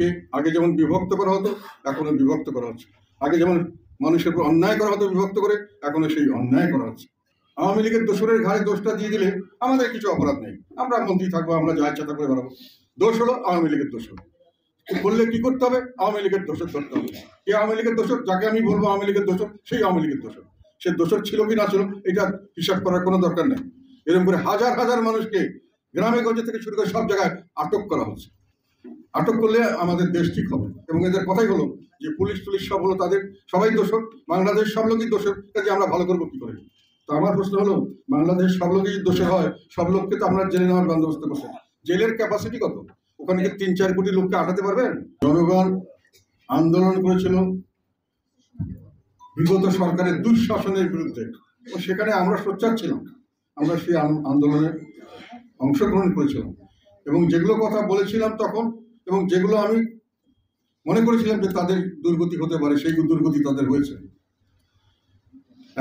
দেশকে আগে যেমন বিভক্ত করা হতো এখনো বিভক্ত করা হচ্ছে। আগে যেমন মানুষের উপর অন্যায় করা হতো বিভক্ত করে, এখনো সেই অন্যায় করা হচ্ছে। আওয়ামী লীগের দোসরের ঘাড়ে দোষটা দিয়ে দিলে আমাদের কিছু অপরাধ নেই, আমরা মন্ত্রী থাকবো, আমরা যা ইচ্ছা তা করে বেড়াবো। দোষ হলো আওয়ামী লীগের দোষর। বললে কি করতে হবে? আওয়ামী লীগের দোষর ধরতে হবে। কে আওয়ামী লীগের দোষর? যাকে আমি বলবো আওয়ামী লীগের দোষর, সেই আওয়ামী লীগের দোষর। সে দোষর ছিল কি না ছিল এটা হিসাব করার কোনো দরকার নেই। এরকম করে হাজার হাজার মানুষকে গ্রামে গঞ্জে থেকে শুরু করে সব জায়গায় আটক করা হচ্ছে। আটক করলে আমাদের দেশ ঠিক হবে। এবং এদের কথাই হলো যে পুলিশ সব হলো তাদের সবাই দোষর, বাংলাদেশ সব লোকই দোষর, কাজে আমরা ভালো করবো কি করে? তো আমার প্রশ্ন হলো, বাংলাদেশ সব লোকই দোষর হয়, সব লোককে তো আমরা জেলে নেওয়ার বন্দোবস্ত করছি। জেলের ক্যাপাসিটি কত? ওখানে কি 3-4 কোটি লোককে আটাতে পারবেন? জনগণ আন্দোলন করেছিল বিগত সরকারের দুঃশাসনের বিরুদ্ধে, ও সেখানে আমরা সোচ্চার ছিলাম, আমরা সেই আন্দোলনে অংশগ্রহণ করেছিলাম এবং যেগুলো কথা বলেছিলাম তখন, এবং যেগুলো আমি মনে করেছিলাম যে তাদের দুর্গতি হতে পারে, সেই দুর্গতি তাদের হয়েছে।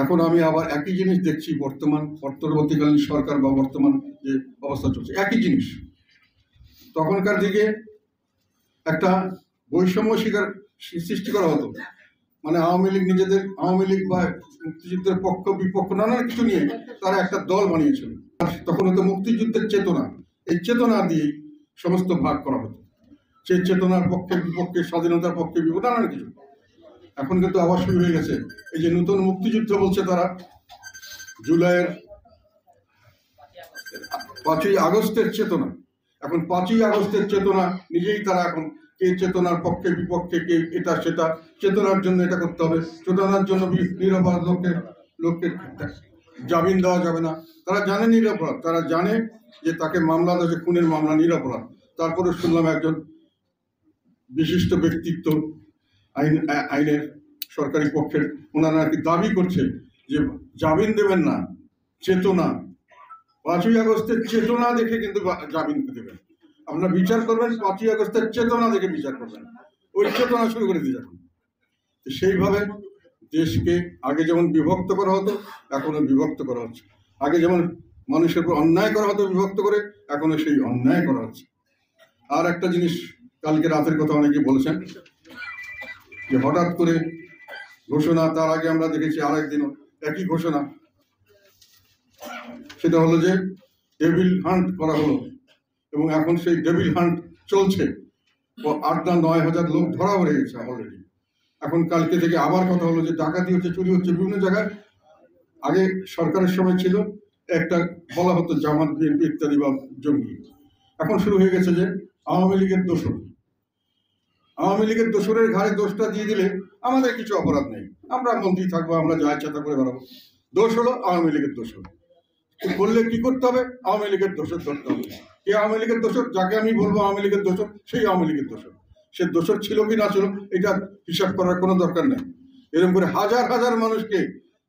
এখন আমি আবার একই জিনিস দেখছি অন্তর্বর্তীকালীন সরকার বা বর্তমান যে অবস্থা চলছে, একই জিনিস। তখনকার দিকে একটা বৈষম্য শিকার সৃষ্টি করা হতো, মানে আওয়ামী লীগ নিজেদের, আওয়ামী লীগ বা মুক্তিযুদ্ধের পক্ষ বিপক্ষ নানা কিছু নিয়ে তারা একটা দল বানিয়েছিল। তখন হতো মুক্তিযুদ্ধের চেতনা, এই চেতনা দিয়ে সমস্ত ভাগ করা হতো, সেই চেতনার পক্ষে বিপক্ষে, স্বাধীনতার পক্ষে বিপক্ষে নানান কিছু। এখন কিন্তু আবার শুরু হয়ে গেছে এই যে নতুন মুক্তিযুদ্ধ বলছে তারা, জুলাইয়ের 5ই আগস্টের চেতনা। এখন 5ই আগস্টের চেতনা নিজেই তারা এখন কে চেতনার পক্ষে বিপক্ষে, কে এটা সেটা, চেতনার জন্য এটা করতে হবে, চেতনার জন্য নিরপরাধ লোককে জামিন দেওয়া যাবে না। তারা জানে নিরপরাধ, তারা জানে যে তাকে মামলা দেওয়া, খুনের মামলা নিরপরাধ। তারপরে শুনলাম একজন বিশিষ্ট ব্যক্তিত্ব আইনের সরকারি পক্ষের, ওনারা আর কি দাবি করছে যে জামিন দেবেন না, চেতনা 5ই আগস্টের চেতনা দেখে কিন্তু জামিন দেবেন। আপনারা বিচার করবেন 5ই আগস্টের চেতনা দেখে বিচার করবেন, ওই চেতনা শুরু করে দিয়ে যাবেন। সেইভাবে দেশকে আগে যেমন বিভক্ত করা হতো এখনো বিভক্ত করা হচ্ছে। আগে যেমন মানুষের উপর অন্যায় করা হতো বিভক্ত করে, এখনো সেই অন্যায় করা হচ্ছে। আর একটা জিনিস কালকে রাতের কথা অনেকে বলেছেন যে হঠাৎ করে ঘোষণা, তার আগে আমরা দেখেছি আরেকদিনও একই ঘোষণা, সেটা হলো যে ডেভিল হান্ট করা হলো, এবং এখন সেই ডেভিল হান্ট চলছে। 8-9 হাজার লোক ধরা হয়ে গেছে অলরেডি। এখন কালকে থেকে আবার কথা হলো যে ডাকাতি হচ্ছে, চুরি হচ্ছে বিভিন্ন জায়গায়। আগে সরকারের সময় ছিল একটা বলা হতো জামাত, বিএনপি ইত্যাদি বা জঙ্গি, এখন শুরু হয়ে গেছে যে আওয়ামী লীগের দোষর। আওয়ামী লীগের দোসরের ঘাড়ে দোষটা দিয়ে দিলে আমাদের কিছু অপরাধ নেই, আমরা মন্ত্রী থাকবো, আমরা যা ইচ্ছা তা করে বেড়াবো। দোষ হলো আওয়ামী লীগের দোষর। বললে কি করতে হবে? আওয়ামী লীগের দোষর ধরতে হবে। কে আওয়ামী লীগের দোষর? যাকে আমি বলবো আওয়ামী লীগের দোষর, সেই আওয়ামী লীগের দোষর। সে দোষর ছিল কি না ছিল এটা হিসাব করার কোনো দরকার নেই। এরকম করে হাজার হাজার মানুষকে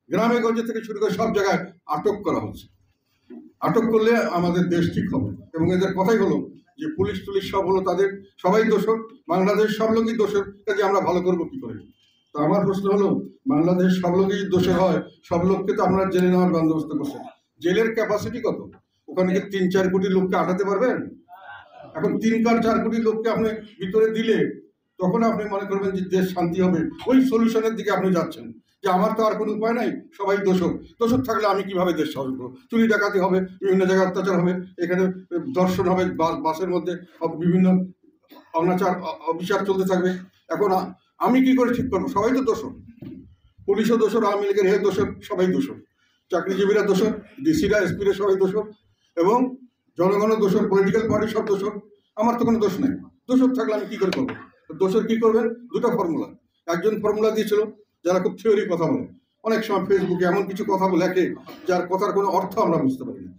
গ্রামে গঞ্জে থেকে শুরু করে সব জায়গায় আটক করা হচ্ছে। আটক করলে আমাদের দেশ ঠিক হবে। এবং এদের কথাই হলো যে পুলিশ সব হলো তাদের সবাই দোষর, বাংলাদেশ সব লোকই দোষর, কাজে আমরা ভালো করবো কি করে? তো আমার প্রশ্ন হলো, বাংলাদেশ সব লোকই দোষর হয়, সব লোককে তো আমরা জেলে নেওয়ার বন্দোবস্ত করছি। জেলের ক্যাপাসিটি কত? ওখানে কি 3-4 কোটি লোককে আটাতে পারবেন? এখন 3-4 কোটি লোককে আপনি ভিতরে দিলে তখন আপনি মনে করবেন যে দেশ শান্তি হবে, ওই সলিউশনের দিকে আপনি যাচ্ছেন যে আমার তো আর কোনো উপায় নাই, সবাই দোষর থাকলে আমি কিভাবে দেশ শাসন করবো? চুরি ডাকাতি হবে, বিভিন্ন জায়গায় অত্যাচার হবে, এখানে দর্শন হবে, বাসের মধ্যে বিভিন্ন অনাচার অবিচার চলতে থাকবে। এখন আমি কি করে ঠিক করবো? সবাই তো দোষর, পুলিশও দোষর, আওয়ামী লীগের হে দোষর, সবাই দোষর, চাকরিজীবীরা দোষর, ডিসিরা এসপিরা সবাই দোষর, এবং জনগণও দোষর, পলিটিক্যাল পার্টি সব দোষর। আমার তো কোনো দোষ নেই। দোষর থাকলে আমি কি করে করবো? দোষর কি করবেন? দুটো ফর্মুলা। একজন ফর্মুলা দিয়েছিল, যারা খুব থিওরি কথা বলে, অনেক সময় ফেসবুকে এমন কিছু কথা লেখে যার কথার কোনো অর্থ আমরা বুঝতে পারি না,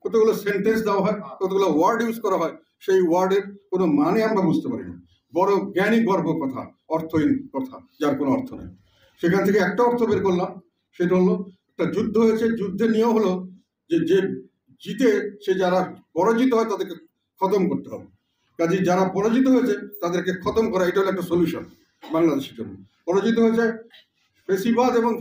কতগুলো সেন্টেন্স দেওয়া হয়, কতগুলো ওয়ার্ড ইউজ করা হয়, সেই ওয়ার্ডের কোনো মানে আমরা বুঝতে পারি না। বড় জ্ঞানী গর্ব কথা, অর্থহীন কথা, যার কোনো অর্থ নেই। সেখান থেকে একটা অর্থ বের করলাম, সেটা হলো একটা যুদ্ধ হয়েছে, যুদ্ধের নিয়ম হলো যে যে জিতে সে, যারা পরাজিত হয় তাদেরকে খতম করতে হবে। কাজে যারা পরাজিত হয়েছে তাদেরকে খতম করা, এটা হলো একটা সলিউশন বাংলাদেশের জন্য। পরাজিত হয়েছে ফেসিবাদ এবং